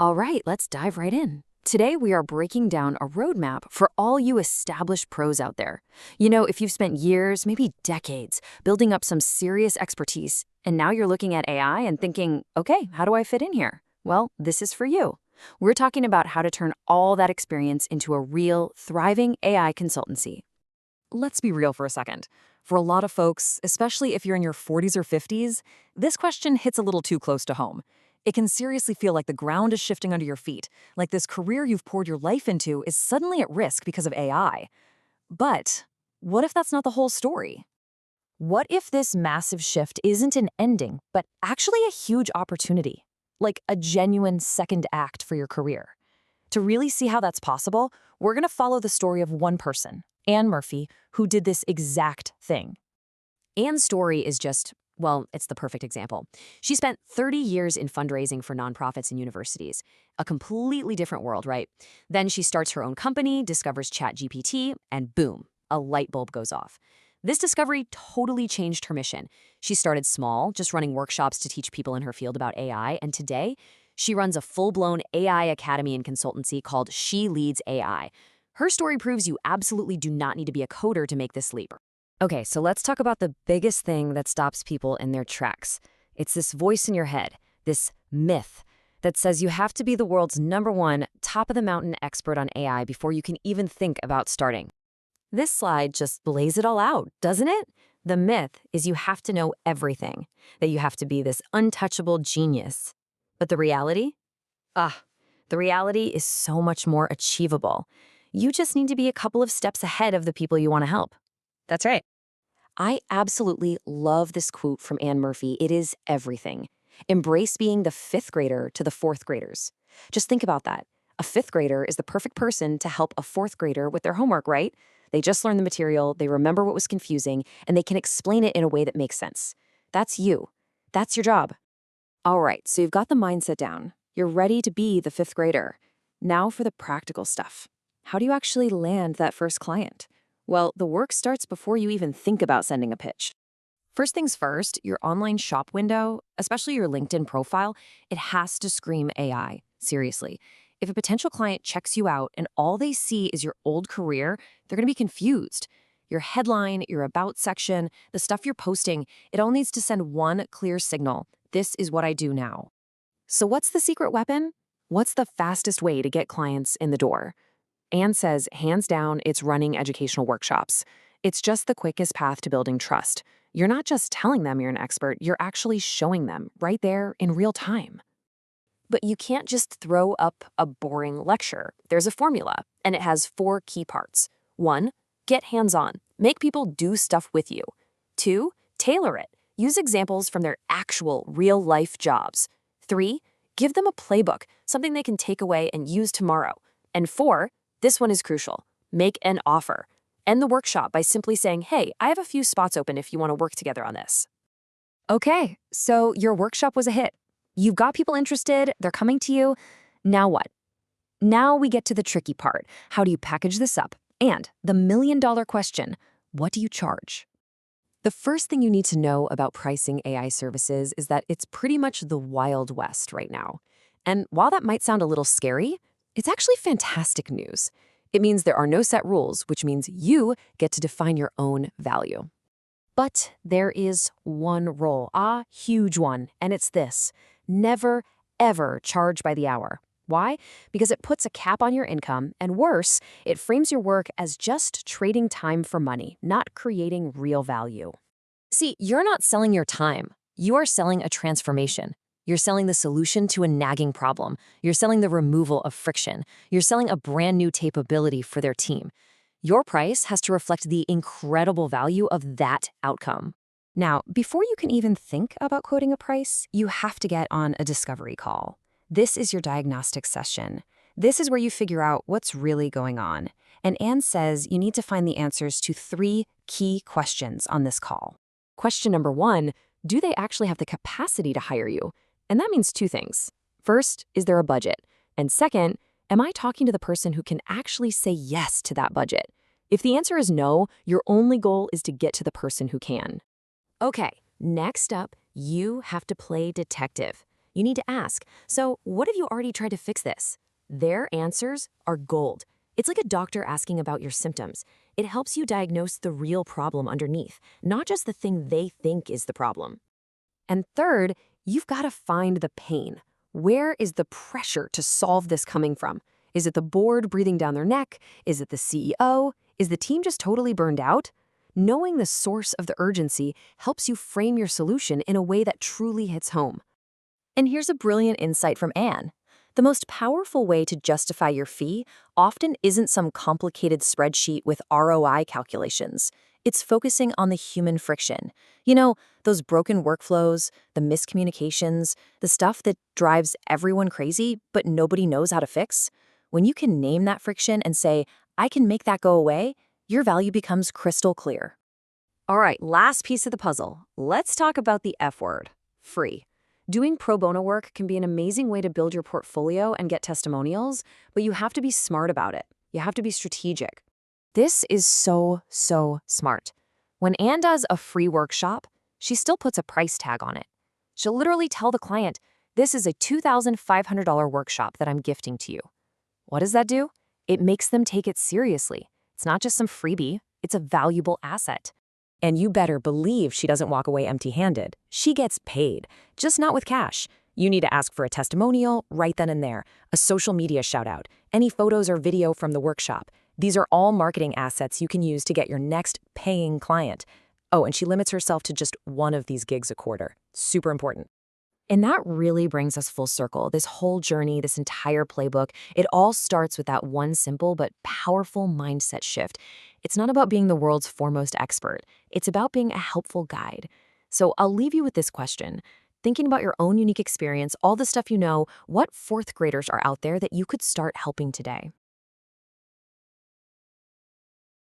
All right, let's dive right in. Today, we are breaking down a roadmap for all you established pros out there. If you've spent years, maybe decades, building up some serious expertise, and now you're looking at AI and thinking, okay, how do I fit in here? Well, this is for you. We're talking about how to turn all that experience into a real, thriving AI consultancy. Let's be real for a second. For a lot of folks, especially if you're in your 40s or 50s, this question hits a little too close to home. It can seriously feel like the ground is shifting under your feet, like this career you've poured your life into is suddenly at risk because of AI. But what if that's not the whole story? What if this massive shift isn't an ending, but actually a huge opportunity? Like a genuine second act for your career? To really see how that's possible, we're going to follow the story of one person, Anne Murphy, who did this exact thing. Anne's story is just, well, it's the perfect example. She spent 30 years in fundraising for nonprofits and universities. A completely different world, right? Then she starts her own company, discovers ChatGPT, and boom, a light bulb goes off. This discovery totally changed her mission. She started small, just running workshops to teach people in her field about AI, and today, she runs a full-blown AI academy and consultancy called She Leads AI. Her story proves you absolutely do not need to be a coder to make this leap. Okay, so let's talk about the biggest thing that stops people in their tracks. It's this voice in your head, this myth that says you have to be the world's #1 top-of-the-mountain expert on AI before you can even think about starting. This slide just lays it all out, doesn't it? The myth is you have to know everything, that you have to be this untouchable genius. But the reality? The reality is so much more achievable. You just need to be a couple of steps ahead of the people you want to help. That's right. I absolutely love this quote from Anne Murphy. It is everything. Embrace being the 5th grader to the 4th graders. Just think about that. A 5th grader is the perfect person to help a 4th grader with their homework, right? They just learned the material, they remember what was confusing, and they can explain it in a way that makes sense. That's you. That's your job. All right, so you've got the mindset down. You're ready to be the 5th grader. Now for the practical stuff. How do you actually land that first client? Well, the work starts before you even think about sending a pitch. First things first, your online shop window, especially your LinkedIn profile, it has to scream AI. Seriously. If a potential client checks you out and all they see is your old career, they're going to be confused. Your headline, your about section, the stuff you're posting, it all needs to send one clear signal. This is what I do now. So what's the secret weapon? What's the fastest way to get clients in the door? Anne says, hands down, it's running educational workshops. It's just the quickest path to building trust. You're not just telling them you're an expert, you're actually showing them right there in real time. But you can't just throw up a boring lecture. There's a formula, and it has 4 key parts. 1, get hands-on. Make people do stuff with you. 2, tailor it. Use examples from their actual real-life jobs. 3, give them a playbook, something they can take away and use tomorrow. And 4, this one is crucial. Make an offer. End the workshop by simply saying, hey, I have a few spots open if you want to work together on this. Okay, so your workshop was a hit. You've got people interested, they're coming to you. Now what? Now we get to the tricky part. How do you package this up? And the $1,000,000 question, what do you charge? The first thing you need to know about pricing AI services is that it's pretty much the Wild West right now. And while that might sound a little scary, it's actually fantastic news. It means there are no set rules, which means you get to define your own value. But there is one rule, a huge one, and it's this. Never, ever charge by the hour. Why? Because it puts a cap on your income, and worse, it frames your work as just trading time for money, not creating real value. See, you're not selling your time. You are selling a transformation. You're selling the solution to a nagging problem. You're selling the removal of friction. You're selling a brand new capability for their team. Your price has to reflect the incredible value of that outcome. Now, before you can even think about quoting a price, you have to get on a discovery call. This is your diagnostic session. This is where you figure out what's really going on. And Anne says you need to find the answers to 3 key questions on this call. Question number 1, do they actually have the capacity to hire you? And that means 2 things. First, is there a budget? And second, am I talking to the person who can actually say yes to that budget? If the answer is no, your only goal is to get to the person who can. Okay, next up, you have to play detective. You need to ask, so what have you already tried to fix this? Their answers are gold. It's like a doctor asking about your symptoms. It helps you diagnose the real problem underneath, not just the thing they think is the problem. And third, you've got to find the pain. Where is the pressure to solve this coming from? Is it the board breathing down their neck? Is it the CEO? Is the team just totally burned out? Knowing the source of the urgency helps you frame your solution in a way that truly hits home. And here's a brilliant insight from Anne. The most powerful way to justify your fee often isn't some complicated spreadsheet with ROI calculations. It's focusing on the human friction. You know, those broken workflows, the miscommunications, the stuff that drives everyone crazy, but nobody knows how to fix. When you can name that friction and say, I can make that go away, your value becomes crystal clear. All right, last piece of the puzzle. Let's talk about the F word, free. Doing pro bono work can be an amazing way to build your portfolio and get testimonials, but you have to be smart about it. You have to be strategic. This is so smart. When Anne does a free workshop, she still puts a price tag on it. She'll literally tell the client, this is a $2,500 workshop that I'm gifting to you. What does that do? It makes them take it seriously. It's not just some freebie, it's a valuable asset. And you better believe she doesn't walk away empty-handed. She gets paid, just not with cash. You need to ask for a testimonial right then and there, a social media shout-out, any photos or video from the workshop. These are all marketing assets you can use to get your next paying client. Oh, and she limits herself to just one of these gigs a quarter. Super important. And that really brings us full circle. This whole journey, this entire playbook, it all starts with that one simple but powerful mindset shift. It's not about being the world's foremost expert. It's about being a helpful guide. So I'll leave you with this question. Thinking about your own unique experience, all the stuff you know, what fourth graders are out there that you could start helping today?